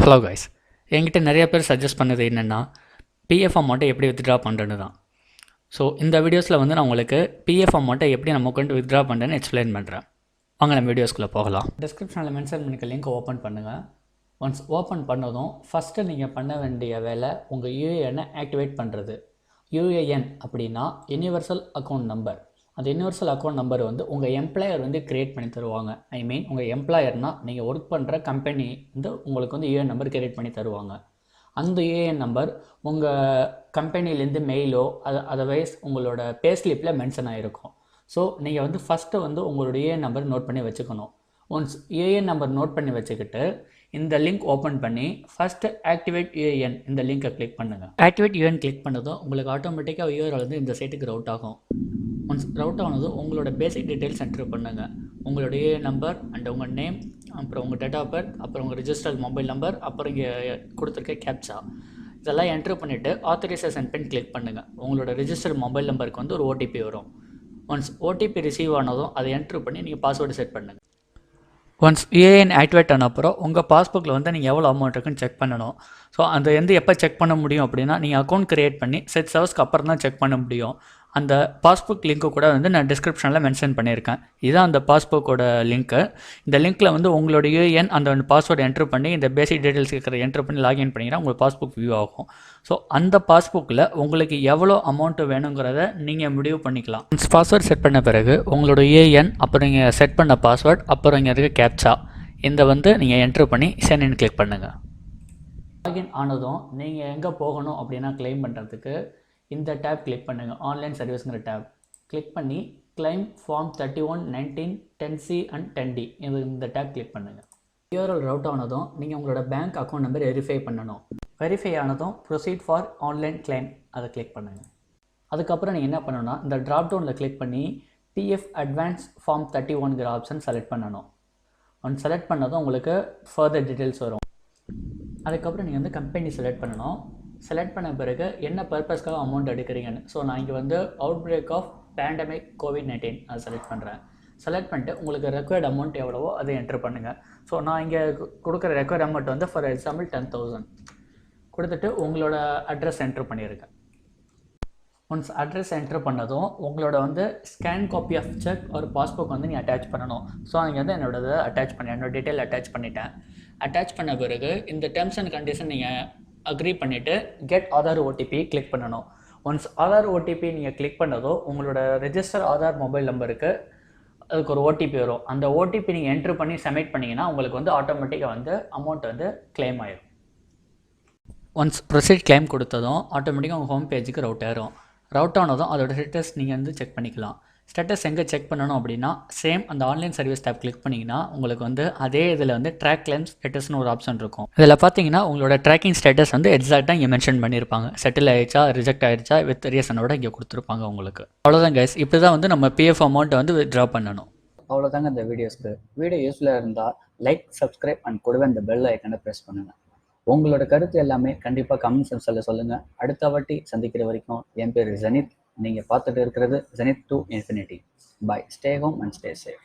Hello guys, என்கிட்ட நிறைய பேர் சஜஸ்ட் பண்ணது என்னென்னா பிஎஃப் அமௌண்ட்டை எப்படி வித்ட்ரா பண்ணுறேன்னு தான். ஸோ இந்த வீடியோஸில் வந்து நான் உங்களுக்கு பிஎஃப் அமௌண்ட்டை எப்படி நம்ம அக்கௌண்ட் வித்ட்ரா பண்ணுறேன்னு எக்ஸ்பிளைன் பண்ணுறேன். வாங்க நம்ம வீடியோஸ்குள்ளே போகலாம். டிஸ்கிரிப்ஷனில் மென்ஷன் பண்ணிக்க லிங்க் ஓப்பன் பண்ணுங்கள். ஒன்ஸ் ஓப்பன் பண்ணதும் ஃபஸ்ட்டு நீங்கள் பண்ண வேண்டிய வேலை உங்கள் யூஏஎனை ஆக்டிவேட் பண்ணுறது. யூஏஎன் அப்படின்னா யூனிவர்சல் அக்கௌண்ட் நம்பர். அந்த யூனிவர்சல் அக்கௌண்ட் நம்பர் வந்து உங்கள் எம்ப்ளாயர் வந்து க்ரியேட் பண்ணி தருவாங்க. ஐ மீன் உங்கள் எம்ப்ளாயர்னால் நீங்கள் ஒர்க் பண்ணுற கம்பெனி வந்து உங்களுக்கு வந்து யூஏஎன் நம்பர் க்ரியேட் பண்ணி தருவாங்க. அந்த யூஏஎன் நம்பர் உங்கள் கம்பெனிலேருந்து மெயிலோ அதர்வைஸ் உங்களோட பேஸ்லிப்பில் மென்ஷன் ஆகிருக்கும். ஸோ நீங்கள் வந்து ஃபஸ்ட்டு வந்து உங்களோட யூஏஎன் நம்பர் நோட் பண்ணி வச்சுக்கணும். ஒன்ஸ் யூஏஎன் நம்பர் நோட் பண்ணி வச்சுக்கிட்டு இந்த லிங்க் ஓப்பன் பண்ணி ஃபஸ்ட்டு ஆக்டிவேட் யூஏஎன் இந்த லிங்க்கை கிளிக் பண்ணுங்கள். ஆக்டிவேட் யூஏஎன் கிளிக் பண்ணதும் உங்களுக்கு ஆட்டோமேட்டிக்காக யூஆர்எல் வந்து இந்த சைட்டுக்கு ரவுட் ஆகும். ஒன்ஸ் ரவுட் ஆனதும் உங்களோட பேசிக் டீட்டெயில்ஸ் என்ட்ரு பண்ணுங்கள். உங்களோட யூஏஎன் நம்பர் அண்ட் உங்கள் நேம், அப்புறம் உங்கள் டேட் ஆஃப் பர்த், அப்புறம் உங்கள் ரிஜிஸ்டர்ட் மொபைல் நம்பர், அப்புறம் இங்கே கொடுத்துருக்க கேப்சா இதெல்லாம் என்ட்ரு பண்ணிவிட்டு ஆத்தரைசேஷன் பின் கிளிக் பண்ணுங்கள். உங்களோட ரிஜிஸ்டர்ட் மொபைல் நம்பருக்கு வந்து ஒரு ஓடிபி வரும். ஒன்ஸ் ஓடிபி ரிசீவ் ஆனதும் அதை என்ட்ரு பண்ணி நீங்கள் பாஸ்வேர்டு செட் பண்ணுங்கள். ஒன்ஸ் யூஏஎன் ஆக்டிவேட் ஆன அப்புறம் உங்கள் பாஸ்புக்கில் வந்து நீங்கள் எவ்வளோ அமௌண்ட் இருக்குன்னு செக் பண்ணணும். ஸோ அந்த எப்போ செக் பண்ண முடியும் அப்படின்னா நீங்கள் அக்கௌண்ட் க்ரியேட் பண்ணி 6 ஹவர்ஸ்க்கு அப்புறம் தான் செக் பண்ண முடியும். அந்த பாஸ்புக் லிங்க்கு கூட வந்து நான் டிஸ்கிரிப்ஷனில் மென்ஷன் பண்ணியிருக்கேன். இதுதான் அந்த பாஸ்புக்கோட லிங்க்கு. இந்த லிங்க்கில் வந்து உங்களோட யூஏஎன் அந்த பாஸ்வேர்டு என்ட்ரு பண்ணி இந்த பேசிக் டீட்டெயில்ஸ் இருக்கிற என்ட்ரு பண்ணி லாகின் பண்ணிங்கன்னா உங்கள் பாஸ்புக் வியூ ஆகும். ஸோ அந்த பாஸ்புக்கில் உங்களுக்கு எவ்வளோ அமௌண்ட்டு வேணுங்கிறத நீங்கள் முடிவு பண்ணிக்கலாம். பாஸ்வேர்டு செட் பண்ண பிறகு உங்களோட யூஏஎன், அப்புறம் நீங்கள் செட் பண்ண பாஸ்வேர்டு, அப்புறம் இங்கே இருக்க கேப்சா இந்த வந்து நீங்கள் என்ட்ரு பண்ணி சைன் கிளிக் பண்ணுங்கள். லாகின் ஆனதும் நீங்கள் எங்கே போகணும் அப்படின்னா கிளைம் பண்ணுறதுக்கு இந்த டேப் கிளிக் பண்ணுங்கள். ஆன்லைன் சர்வீஸுங்கிற டேப் கிளிக் பண்ணி claim form 31, 19, 10C and 10D இந்த டேப் கிளிக் பண்ணுங்கள். யூஆர்எல் ரவுட் ஆனதும் நீங்கள் உங்களோட பேங்க் அக்கௌண்ட் நம்பர் வெரிஃபை பண்ணணும். வெரிஃபை ஆனதும் ப்ரொசீட் ஃபார் ஆன்லைன் கிளைம் அதை கிளிக் பண்ணுங்கள். அதுக்கப்புறம் நீங்கள் என்ன பண்ணணும்னா இந்த ட்ராப் டவுனில் கிளிக் பண்ணி பிஎஃப் அட்வான்ஸ் ஃபார்ம் 31ங்கிற ஆப்ஷன் செலக்ட் பண்ணணும். ஒன் செலக்ட் பண்ணதும் உங்களுக்கு ஃபர்தர் டீட்டெயில்ஸ் வரும். அதுக்கப்புறம் நீங்கள் வந்து கம்பெனி செலக்ட் பண்ணணும். செலக்ட் பண்ண பிறகு என்ன பர்பஸ்க்காக அமௌண்ட் எடுக்கிறீங்கன்னு. ஸோ நான் இங்கே வந்து out break of pandemic COVID-19 அதை செலக்ட் பண்ணுறேன். செலக்ட் பண்ணிட்டு உங்களுக்கு ரெக்வயர்ட் அமௌண்ட் எவ்வளவோ அதை என்ட்ரு பண்ணுங்கள். ஸோ நான் இங்கே கொடுக்குற ரெக்வயர்ட் அமௌண்ட் வந்து ஃபார் எக்ஸாம்பிள் 10,000 கொடுத்துட்டு உங்களோட அட்ரஸ் என்ட்ரு பண்ணியிருக்கேன். ஒன்ஸ் அட்ரஸ் என்ட்ரு பண்ணதும் உங்களோட வந்து ஸ்கேன் காப்பி ஆஃப் செக் ஒரு பாஸ்புக் வந்து நீங்கள் அட்டாச் பண்ணணும். ஸோ அங்கே வந்து என்னோடய அட்டாச் பண்ணி என்னோடய டீட்டெயில் அட்டாச் பண்ணிட்டேன். அட்டாச் பண்ண பிறகு இந்த டேர்ம்ஸ் அண்ட் கண்டிஷன் நீங்கள் அக்ரி பண்ணிவிட்டு கெட் ஆதார் ஓடிபி கிளிக் பண்ணணும். ஒன்ஸ் ஆதார் ஓடிபி நீங்கள் கிளிக் பண்ணதோ உங்களோட ரெஜிஸ்டர் ஆதார் மொபைல் நம்பருக்கு அதுக்கு ஒரு ஓடிபி வரும். அந்த ஓடிபி நீங்கள் என்ட்ரு பண்ணி சப்மிட் பண்ணிங்கன்னா உங்களுக்கு வந்து ஆட்டோமேட்டிக்காக வந்து அமௌண்ட் வந்து கிளைம் ஆயிடும். ஒன்ஸ் ப்ரொசீட் கிளைம் கொடுத்ததும் ஆட்டோமேட்டிக்காக உங்கள் ஹோம் பேஜுக்கு ரவுட் ஆயிரும். ரவுட் ஆனதும் அதோட ஸ்டேட்டஸ் நீங்கள் வந்து செக் பண்ணிக்கலாம். ஸ்டேட்டஸ் எங்கே செக் பண்ணணும் அப்படின்னா சேம் அந்த ஆன்லைன் சர்வீஸ் டேப் கிளிக் பண்ணிங்கன்னா உங்களுக்கு வந்து அதே இதில் வந்து ட்ராக் கிளைம் ஸ்டேட்டஸ்னு ஒரு ஆப்ஷன் இருக்கும். இதில் பார்த்தீங்கன்னா உங்களோட ட்ராக்கிங் ஸ்டேட்டஸ் வந்து எக்ஸாக்டாக இங்கே மென்ஷன் பண்ணியிருப்பாங்க. செட்டில் ஆயிடுச்சா, ரிஜெக்ட் ஆயிடுச்சா, வித் ரீசனோட இங்கே கொடுத்துருப்பாங்க உங்களுக்கு. அவ்வளோதான் கைஸ், இப்படி தான் வந்து நம்ம பிஎஃப் அமௌண்ட்டை வந்து வித்ட்ரா பண்ணணும். அவ்வளோதாங்க இந்த வீடியோஸ்க்கு. வீடியோ யூஸ்ஃபுல்லாக இருந்தால் லைக், சப்ஸ்கிரைப் அண்ட் கூடவே இந்த பெல் ஐக்கனை ப்ரெஸ் பண்ணுங்கள். உங்களோட கருத்து எல்லாமே கண்டிப்பாக கமெண்ட் செக்ஷனில் சொல்லுங்கள். அடுத்த வாட்டி சந்திக்கிற வரைக்கும் என் பேர் ஜெனித். நீங்கள் பார்த்துட்டு இருக்கிறது zenith to infinity. Bye. Stay home and stay safe.